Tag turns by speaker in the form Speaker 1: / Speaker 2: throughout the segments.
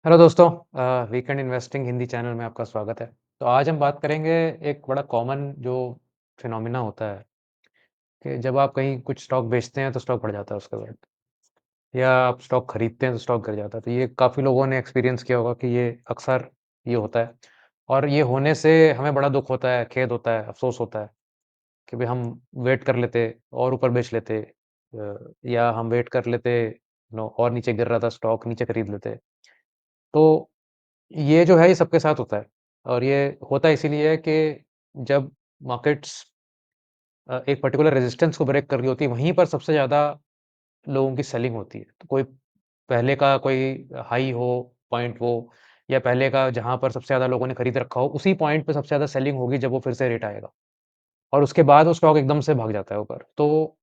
Speaker 1: Hello दोस्तों weekend investing Hindi channel में आपका स्वागत है। तो आज हम बात करेंगे एक बड़ा कॉमन जो फिनोमिना होता है कि जब आप कहीं कुछ स्टॉक बेचते हैं तो स्टॉक बढ़ जाता है उसके बाद या आप स्टॉक खरीदते हैं तो स्टॉक गिर जाता है। तो ये काफ़ी लोगों ने एक्सपीरियंस किया होगा कि ये अक्सर ये होता है और ये होने से हमें बड़ा दुःख होता है, खेद होता है, अफ़सोस होता है कि भई हम वेट कर लेते और ऊपर बेच लेते या हम वेट कर लेते और नीचे गिर रहा था स्टॉक नीचे खरीद लेते। तो ये जो है ये सबके साथ होता है और ये होता इसीलिए है कि जब मार्केट्स एक पर्टिकुलर रेजिस्टेंस को ब्रेक कर रही होती है, वहीं पर सबसे ज़्यादा लोगों की सेलिंग होती है। तो कोई पहले का कोई हाई हो, पॉइंट हो या पहले का जहाँ पर सबसे ज़्यादा लोगों ने खरीद रखा हो, उसी पॉइंट पे सबसे ज़्यादा सेलिंग होगी जब वो फिर से रेट आएगा और उसके बाद वो स्टॉक एकदम से भाग जाता है ऊपर। तो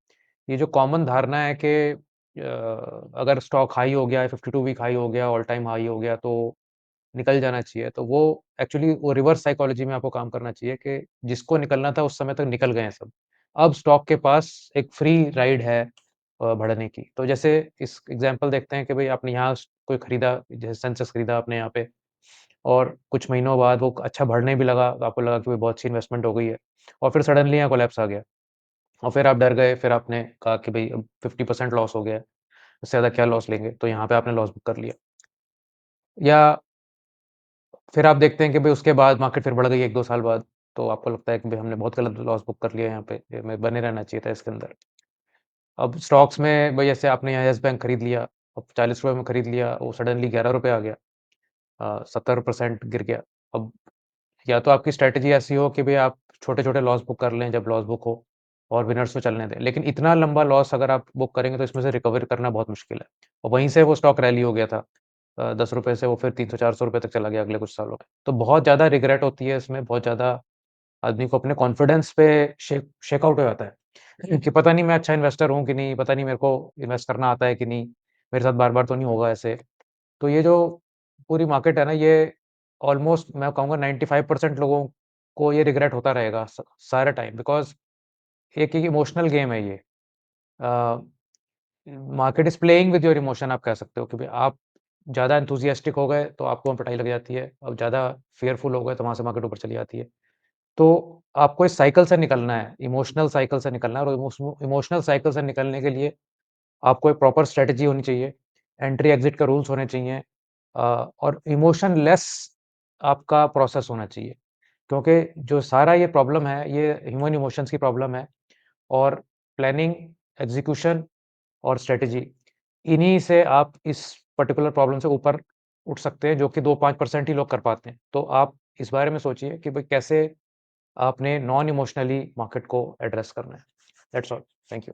Speaker 1: ये जो कॉमन धारणा है कि अगर स्टॉक हाई हो गया है, 52 वीक हाई हो गया, ऑल टाइम हाई हो गया तो निकल जाना चाहिए, तो वो एक्चुअली वो रिवर्स साइकोलॉजी में आपको काम करना चाहिए कि जिसको निकलना था उस समय तक निकल गए हैं सब। अब स्टॉक के पास एक फ्री राइड है बढ़ने की। तो जैसे इस एग्ज़ाम्पल देखते हैं कि भई आपने यहाँ स कोई खरीदा, जैसे सेंसेक्स खरीदा आपने यहाँ पे और कुछ महीनों बाद वो अच्छा बढ़ने भी लगा, तो आपको लगा कि भई बहुत अच्छी इन्वेस्टमेंट हो गई है और फिर सडनली यहाँ कोलैप्स आ गया और फिर आप डर गए, फिर आपने कहा कि भई अब 50% लॉस हो गया है, इससे ज़्यादा क्या लॉस लेंगे? तो यहाँ पे आपने लॉस बुक कर लिया। या फिर आप देखते हैं कि भई उसके बाद मार्केट फिर बढ़ गई 1-2 साल बाद, तो आपको लगता है कि भई हमने बहुत गलत लॉस बुक कर लिया यहाँ पे, ये हमें बने रहना चाहिए था इसके अंदर। अब स्टॉक्स में भई जैसे आपने यहाँ येस बैंक खरीद लिया, अब ₹40 में खरीद लिया, वो सडनली ₹11 आ गया, 70% गिर गया। अब या तो आपकी स्ट्रैटेजी ऐसी हो कि भई आप छोटे-छोटे लॉस बुक कर लें जब लॉस बुक हो और विनर्स को चलने दें। लेकिन इतना लंबा लॉस अगर आप बुक करेंगे तो इसमें से रिकवर करना बहुत मुश्किल है और वहीं से वो स्टॉक रैली हो गया था। ₹10 से वो फिर ₹300-400 तक चला गया अगले कुछ सालों में। तो बहुत ज़्यादा रिग्रेट होती है इसमें, बहुत ज़्यादा आदमी को अपने कॉन्फिडेंस पे शेक आउट हो जाता है कि पता नहीं मैं अच्छा इन्वेस्टर हूँ कि नहीं, पता नहीं मेरे को इन्वेस्ट करना आता है कि नहीं, मेरे साथ बार-बार तो नहीं होगा ऐसे। तो ये जो पूरी मार्केट है ना, ये ऑलमोस्ट मैं कहूँगा 95% लोगों को ये रिग्रेट होता रहेगा सारे टाइम बिकॉज़ एक इमोशनल गेम है ये। Uh, market is playing with your emotion आप कह सकते हो कि भई आप ज़्यादा एंथुसियास्टिक हो गए तो आपको वहाँ पिटाई लग जाती है, अब ज़्यादा फ़ियरफुल हो गए तो वहाँ से मार्केट ऊपर चली जाती है। तो आपको इस साइकिल से निकलना है, इमोशनल साइकिल से निकलना है और इमोशनल साइकिल से निकलने के लिए आपको एक प्रॉपर स्ट्रैटेजी होनी चाहिए, एंट्री एग्ज़िट के रूल्स होने चाहिए और इमोशनलेस आपका प्रोसेस होना चाहिए। क्योंकि जो सारा ये प्रॉब्लम है, ये ह्यूमन इमोशंस की प्रॉब्लम है और प्लानिंग, एग्ज़ीक्यूशन और स्ट्रैटेजी, इन्हीं से आप इस पर्टिकुलर प्रॉब्लम से ऊपर उठ सकते हैं, जो कि 2-5% ही लोग कर पाते हैं। तो आप इस बारे में सोचिए कि भई कैसे आपने नॉन इमोशनली मार्केट को एड्रेस करना है। That's all. Thank you.